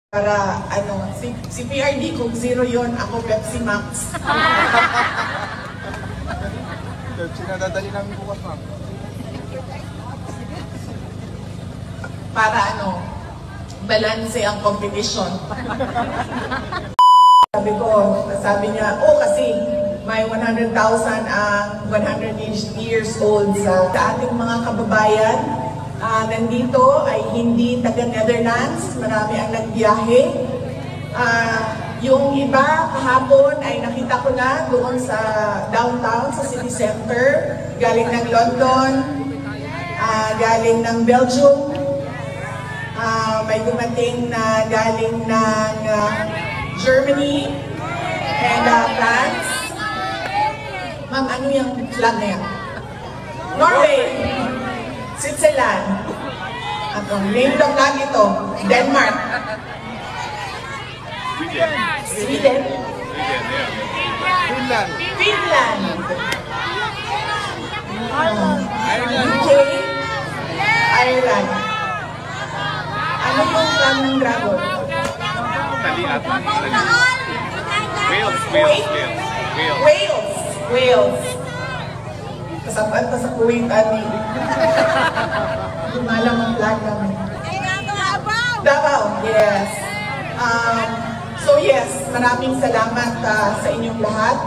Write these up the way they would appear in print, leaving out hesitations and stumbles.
Para si PRD kung zero yon, ako Pepsi Max. Sinadadali namin bukas, ma'am. Para balanse ang competition. Sabi niya, kasi may 100,000 ang 100 years old sa ating mga kababayan. Nandito ay hindi taga-Netherlands, marami ang nagbiyahe. Yung iba kahapon ay nakita ko na doon sa downtown, sa city center, galing ng London, galing ng Belgium, may dumating na galing ng Germany and France. Ma'am, ano yung flag na yan? Norway! Switzerland. At ang name ng flag ito, Denmark. Sweden. Finland. Finland. UK. Ireland. Ano yung flag ng dragon? Wales. Kasapan pa sa Kuwait, ani. Lumalang ang flag namin. Davao, yes. So yes, maraming salamat sa inyong lahat.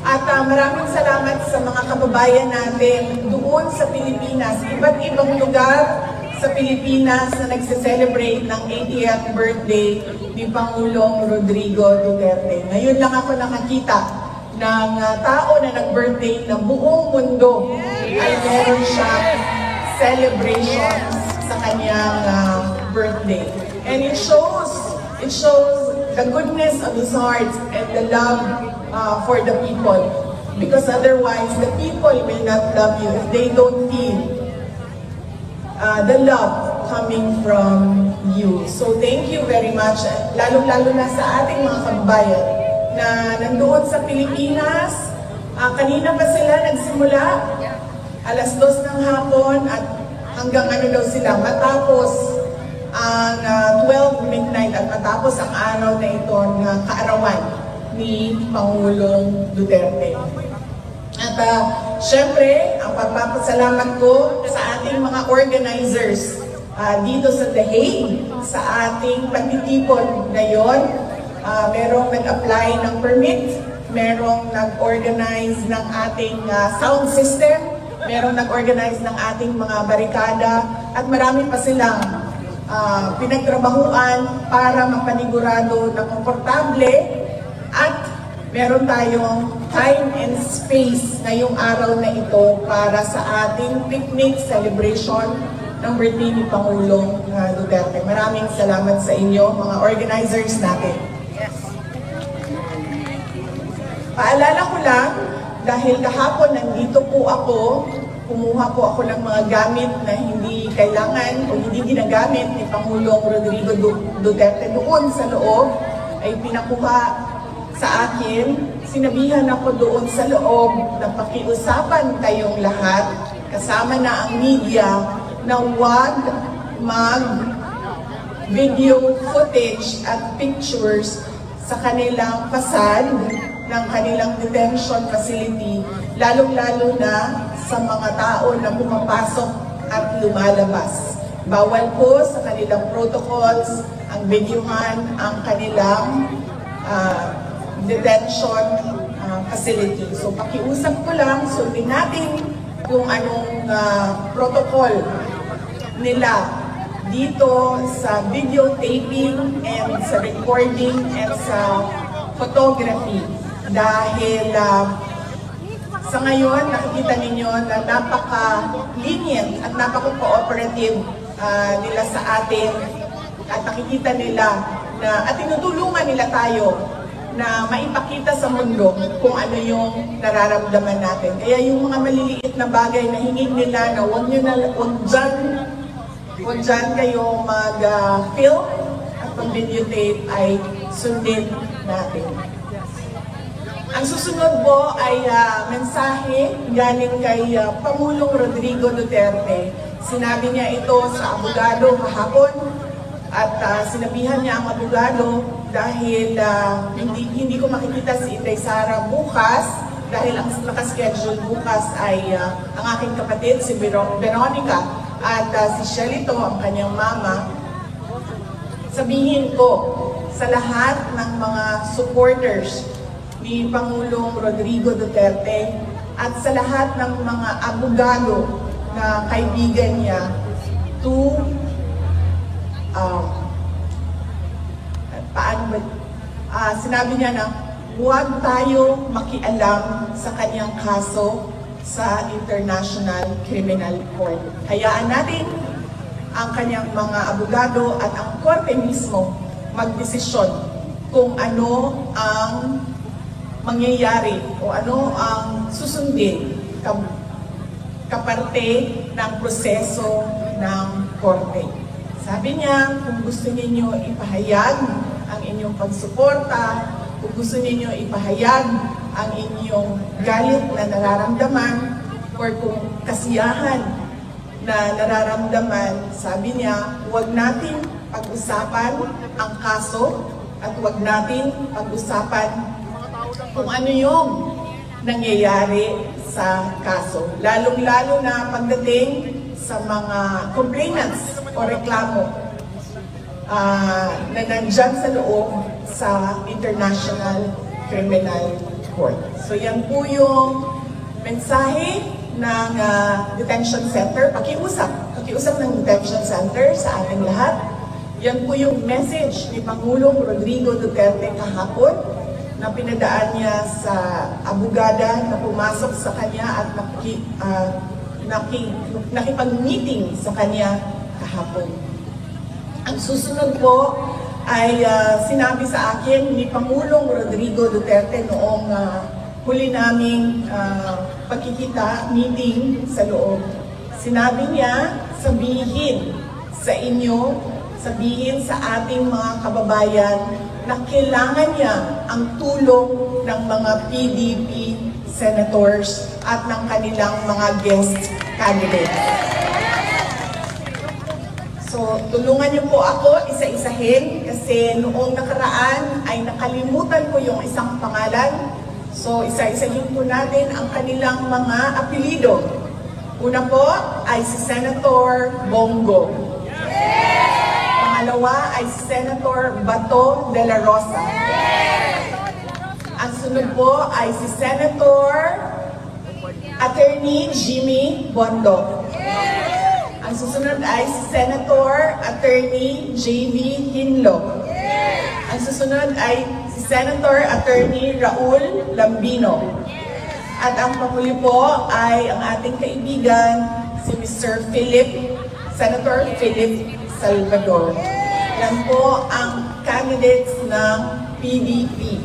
At maraming salamat sa mga kababayan natin doon sa Pilipinas. Iba't ibang lugar sa Pilipinas na nagse-celebrate ng 80th birthday ni Pangulong Rodrigo Duterte. Ngayon lang ako nakakita ng tao na nag-birthday na buong mundo ay meron siyang celebrations sa kanyang birthday. And it shows the goodness of his heart and the love for the people. Because otherwise, the people will not love you if they don't feel the love coming from you. So thank you very much, lalong-lalo na sa ating mga kababayan na nandoon sa Pilipinas. Kanina pa sila nagsimula, alas 2 ng hapon at hanggang daw sila matapos ang 12 midnight at matapos ang araw na ito na kaarawan ni Pangulong Duterte. At syempre, ang pagpapasalamat ko sa ating mga organizers dito sa The Hague, sa ating pagtitipon ngayon. Merong nag-apply ng permit, merong nag-organize ng ating sound system, merong nag-organize ng ating mga barikada, at marami pa silang pinagtrabahuan para mapanigurado na komportable at meron tayong time and space ngayong araw na ito para sa ating picnic celebration ng birthday ni Pangulong Duterte. Maraming salamat sa inyo, mga organizers natin. Paalala ko lang, dahil kahapon nandito po ako, kumuha po ako ng mga gamit na hindi kailangan o hindi ginagamit ni Pangulong Rodrigo Duterte doon sa loob, ay pinakuha sa akin. Sinabihan ako doon sa loob na pakiusapan tayong lahat, kasama na ang media, na huwag mag-video footage at pictures sa kanilang fasad ng kanilang detention facility, lalong-lalo na sa mga tao na pumapasok at lumalabas. Bawal po sa kanilang protocols ang videohan ang kanilang detention facility. So pakiusap ko lang, sundin natin kung anong protocol nila dito sa videotaping and sa recording and sa photography. Dahil sa ngayon, nakikita ninyo na napaka-lenient at napaka-cooperative nila sa atin, at nakikita nila na, at tinutulungan nila tayo na maipakita sa mundo kung ano yung nararamdaman natin. Kaya yung mga maliliit na bagay na hingin nila na huwag dyan kayo mag-film at mag-videotape ay sundin natin. Ang susunod po ay mensahe galing kay Pangulong Rodrigo Duterte. Sinabi niya ito sa abogado kahapon At sinabihan niya ang abogado dahil hindi ko makikita si Inday Sara bukas dahil ang nakaschedule bukas ay ang aking kapatid si Veronica at si Shelito, ang kanyang mama. Sabihin ko sa lahat ng mga supporters ni Pangulong Rodrigo Duterte at sa lahat ng mga abogado na kaibigan niya to sinabi niya na huwag tayo makialam sa kanyang kaso sa International Criminal Court. Hayaan natin ang kanyang mga abogado at ang korte mismo magdesisyon kung ano ang mangyayari o ano ang susundin kaparte ng proseso ng korte. Sabi niya, kung gusto ninyo ipahayag ang inyong pagsuporta, kung gusto ninyo ipahayag ang inyong galit na nararamdaman, or kung kasiyahan na nararamdaman, sabi niya, huwag natin pag-usapan ang kaso at huwag natin pag-usapan kung ano yung nangyayari sa kaso. Lalong-lalo na pagdating sa mga complainants o reklamo na nandyan sa loob sa International Criminal Court. So yan po yung mensahe ng detention center. Pakiusap ng detention center sa ating lahat. Yan po yung message ni Pangulong Rodrigo Duterte kahapon na pinadaan niya sa abogada na pumasok sa kanya at nakipag-meeting sa kanya kahapon. Ang susunod po ay sinabi sa akin ni Pangulong Rodrigo Duterte noong huli naming pagkikita, meeting sa loob. Sinabi niya, sabihin sa inyo, sabihin sa ating mga kababayan na kailangan niya ang tulong ng mga PDP senators at ng kanilang mga guest candidates. So, tulungan niyo po ako isa-isahin kasi noong nakaraan ay nakalimutan ko yung isang pangalan. So, isa-isahin po natin ang kanilang mga apelido. Una po ay si Senator Bongo. Pangalawa ay si Senator Bato de la Rosa. Ang sunod po ay si Senator Attorney Jimmy Bondo. Ang susunod ay si Senator Attorney J.V. Hinlo. Ang susunod ay si Senator Attorney Raul Lambino. At ang panghuli po ay ang ating kaibigan, si Mr. Senator Philip Salvador. Yan po ang candidates ng PDP.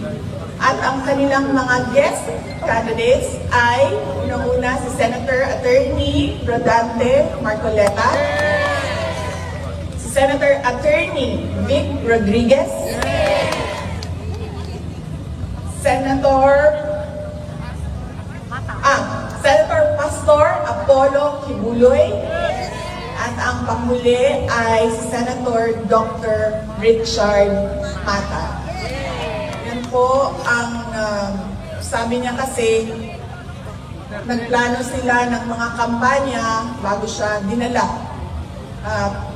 At ang kanilang mga guest candidates ay unang-una si Senator Attorney Rodante Marcoleta, si Senator Attorney Vic Rodriguez, Senator Pastor Apollo Kibuloy, at ang panghuli ay si Senator Dr. Richard Mata. Yan po ang sabi niya kasi nagplano sila ng mga kampanya bago siya dinala.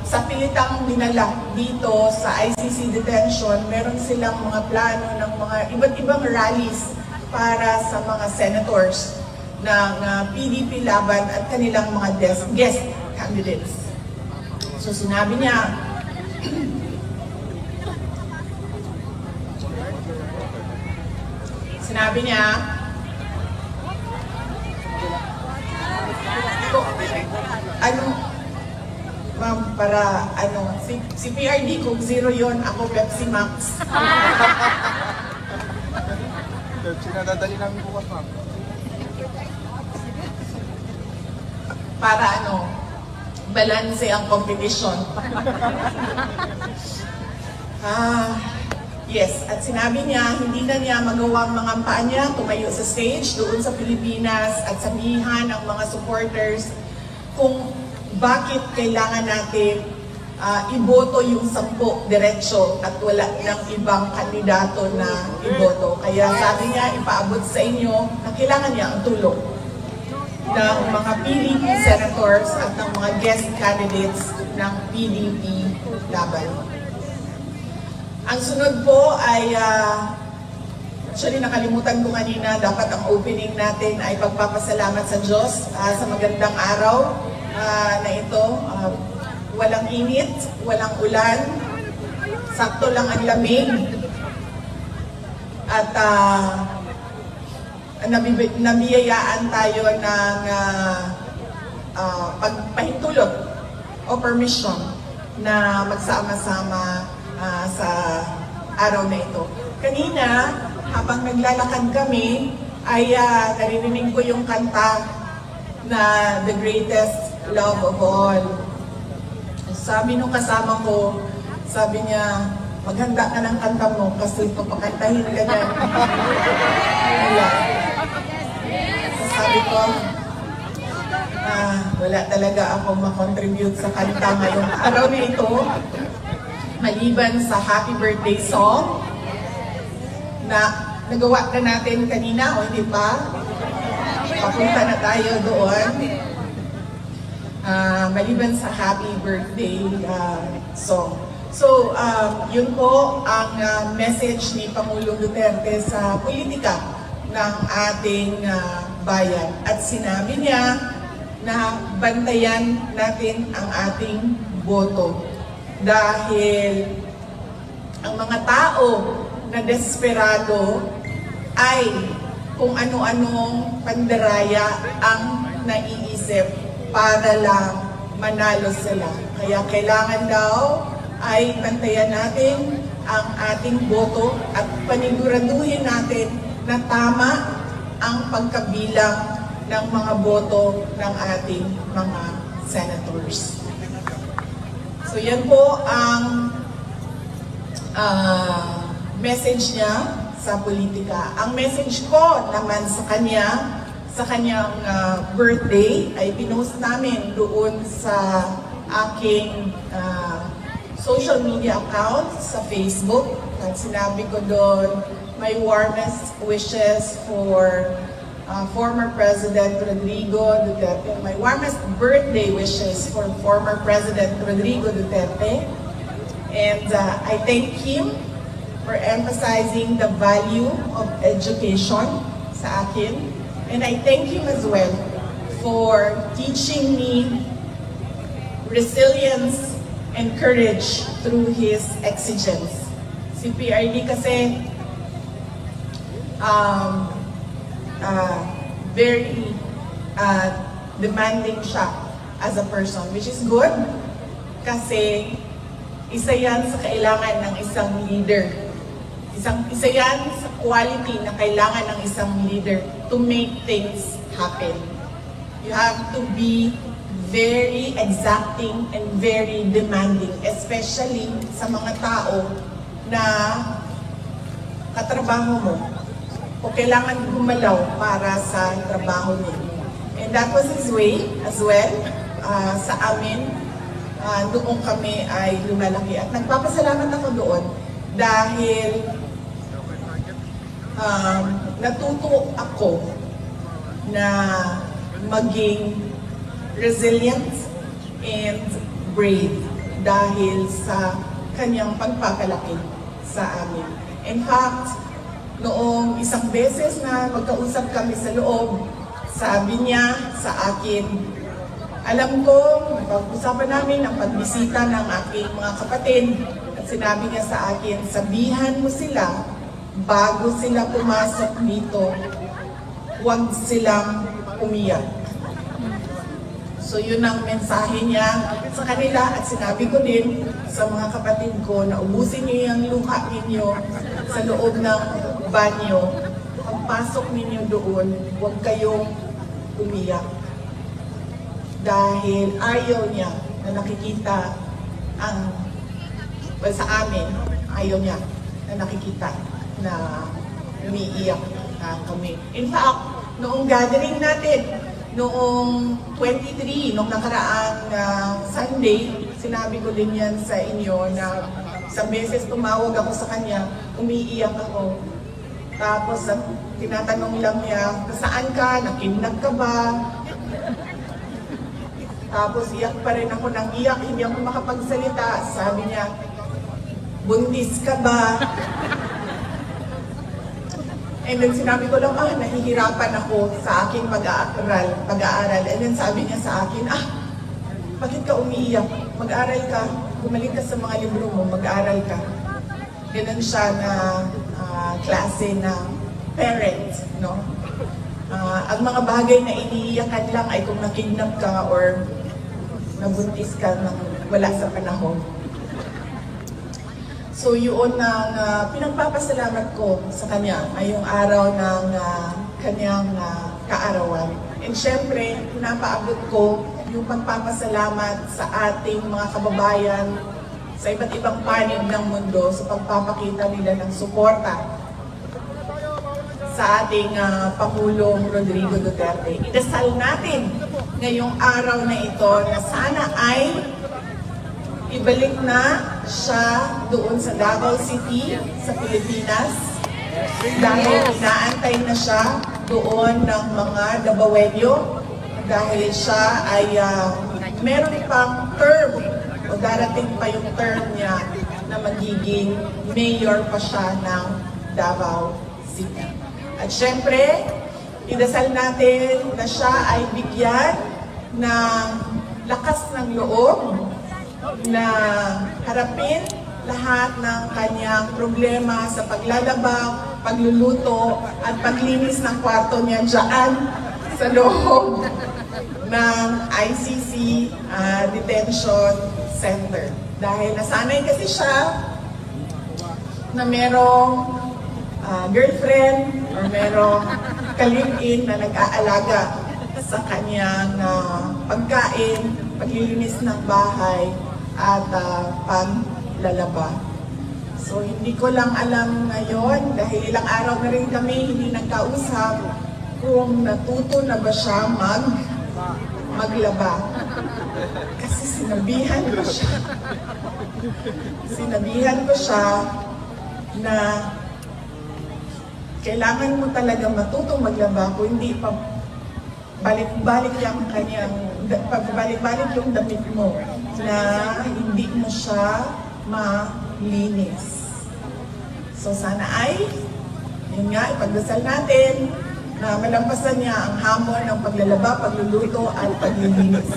Sa pilitang dinala dito sa ICC detention, meron silang mga plano ng mga iba't ibang rallies para sa mga senators ng PDP laban at kanilang mga guest candidates. So sinabi niya, ma'am, para si PRD kung 0 yon, ako Pepsi Max. Sinadadali namin bukas, ma'am. Para balanse ang competition. Yes, at sinabi niya, hindi na niya magawang mga kampanya, tumayo sa stage doon sa Pilipinas at sabihan ang mga supporters kung bakit kailangan natin iboto yung 10 diretso at wala ng ibang kandidato na iboto. Kaya sabi niya, ipaabot sa inyo na kailangan niya ang tulong ng mga PDP senators at ng mga guest candidates ng PDP laban. Ang sunod po ay, actually nakalimutan ko kanina, dapat ang opening natin ay pagpapasalamat sa Diyos sa magandang araw na ito. Walang init, walang ulan, sakto lang ang lamig. At nabiyayaan tayo ng pagpahintulot o permission na magsama-sama sa araw na ito. Kanina, habang naglalakad kami, ay naririnig ko yung kanta na The Greatest Love of All. Sabi nung kasama ko, sabi niya, maghanda ka ng kanta mo kasi papakantahin ka niyan. Sabi ko, wala talaga ako makontribute sa kanta ngayong araw na ito. Maliban sa happy birthday song na nagawa na natin kanina, o hindi pa? Papunta na tayo doon. Maliban sa happy birthday song. So, yun po ang message ni Pangulong Duterte sa politika ng ating bayan. At sinabi niya na bantayan natin ang ating boto. Dahil ang mga tao na desperado ay kung ano-anong pandaraya ang naiisip para lang manalo sila. Kaya kailangan daw ay bantayan natin ang ating boto at paniguraduhin natin na tama ang pagkabilang ng mga boto ng ating mga senators. So yan po ang message niya sa politika. Ang message ko naman sa kanyang birthday ay pinost namin doon sa aking social media account sa Facebook. At sinabi ko doon, my warmest wishes for former President Rodrigo Duterte. My warmest birthday wishes for former President Rodrigo Duterte. And I thank him for emphasizing the value of education sa akin. And I thank him as well for teaching me resilience and courage through his exigence. Si PRD kasi very demanding siya as a person, which is good kasi isa yan sa kailangan ng isang leader. Isa yan sa quality na kailangan ng isang leader to make things happen. You have to be very exacting and very demanding, especially sa mga tao na katrabaho mo o kailangan gumalaw para sa trabaho niya. And that was his way as well sa amin noong kami ay lumalaki. At nagpapasalamat ako doon dahil natuto ako na maging resilient and brave dahil sa kanyang pagpapalaki sa amin. In fact, noong isang beses na magkausap kami sa loob, sabi niya sa akin, alam ko, napag-usapan namin ang pagbisita ng aking mga kapatid at sinabi niya sa akin, sabihan mo sila bago sila pumasok dito, huwag silang umiyak. So yun ang mensahe niya sa kanila at sinabi ko din sa mga kapatid ko na ubusin niyo yung luha ninyo sa loob ng banyo. Pagpasok ninyo doon, huwag kayong umiyak. Dahil ayaw niya na nakikita sa amin, ayaw niya na nakikita na umiiyak kami. In fact, noong gathering natin, noong 23, noong nakaraang Sunday, sinabi ko din yan sa inyo na sa beses tumawag ako sa kanya, umiiyak ako. Tapos tinatanong lang niya, saan ka? Nakidnap ka ba? Tapos iyak pa rin ako ng iyak, hindi ako makapagsalita. Sabi niya, buntis ka ba? And then sinabi ko lang, nahihirapan ako sa aking pag-aaral. And then sabi niya sa akin, bakit ka umiiyak? Mag-aral ka, bumalik ka sa mga libro mo, mag-aral ka. Ganun siya na klase na parent, no? Ang mga bagay na iniiyakan lang ay kung nakidnap ka or nabuntis ka nang wala sa panahon. So yun ang pinagpapasalamat ko sa kanya ay yung araw ng kanyang kaarawan. And syempre, pinapaabot ko yung pagpapasalamat sa ating mga kababayan sa iba't ibang panig ng mundo sa pagpapakita nila ng suporta sa ating Pangulong Rodrigo Duterte. Idasal natin ngayong araw na ito na sana ay ibalik na siya doon sa Davao City, sa Pilipinas. Dahil inaantay na siya doon ng mga Davaoenyo. Dahil siya ay meron pang term o darating pa yung term niya na magiging mayor pa siya ng Davao City. At syempre, idasal natin na siya ay bigyan ng lakas ng loob na harapin lahat ng kanyang problema sa paglalaba, pagluluto, at paglinis ng kwarto niya dyan sa loob ng ICC Detention Center. Dahil nasanay kasi siya na merong girlfriend or merong ka-live-in na nag-aalaga sa kanyang pagkain, paglilinis ng bahay, at paglalaba. So hindi ko lang alam ngayon, dahil ilang araw na rin kami hindi nagkausap, kung natuto na ba siya maglaba. Kasi sinabihan ko siya na kailangan mo talaga matutong maglaba kung hindi pa balik-balik yung damit mo na hindi mo siya malinis. So sana ay, yun nga, ipagdasal natin na malampasan niya ang hamon ng paglalaba, pagluluto, at paglilinis.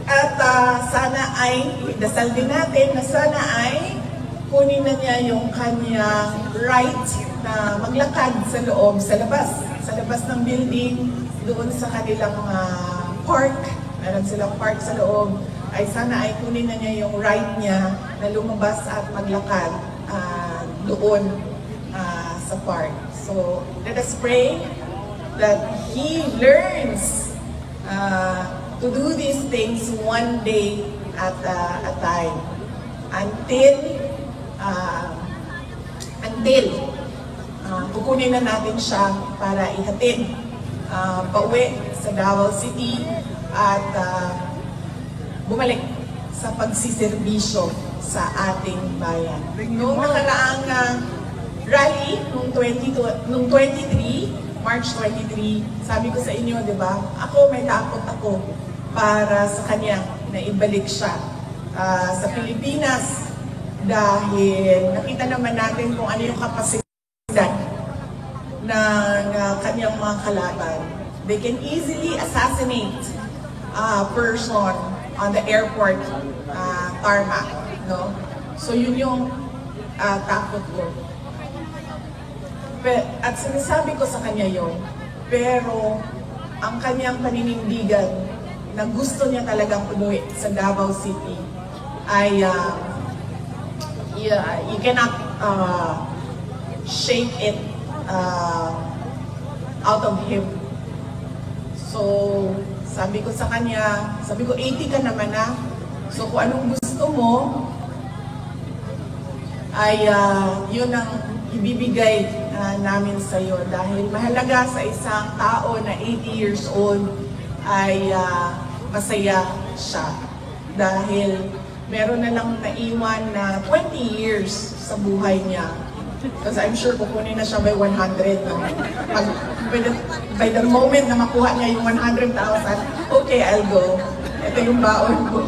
At sana ay, dasal din natin na sana ay kunin na niya yung kanyang right na maglakad sa loob, sa labas ng building, doon sa kanilang park. Meron silang park sa loob. Ay sana ay kunin na niya yung right niya na lumabas at maglakad doon sa park. So let us pray that he learns to do these things one day at a time until kukunin na natin siya para ihatid pauwi sa Davao City at bumalik sa pagsiservisyo sa ating bayan. Noong nakaraang rally, noong 23, March 23, sabi ko sa inyo, di ba, may takot ako para sa kanya na ibalik siya sa Pilipinas dahil nakita naman natin kung ano yung kapasidad ng kanyang mga kalaban. They can easily assassinate a person on the airport tarmac, no? So yun yung takot ko. At sinasabi ko sa kanya yon, pero ang kanyang paninindigan na gusto niya talagang umuwi sa Davao City ay you cannot shake it out of him. So sabi ko sa kanya, 80 ka naman na, so kung anong gusto mo ay yun ang ibibigay namin sa iyo, dahil mahalaga sa isang tao na 80 years old ay masaya siya. Dahil meron na lang naiwan na 20 years sa buhay niya. Because I'm sure kukunin na siya by 100. No? By the moment na makuha niya yung 100,000, okay, I'll go. Ito yung baon ko.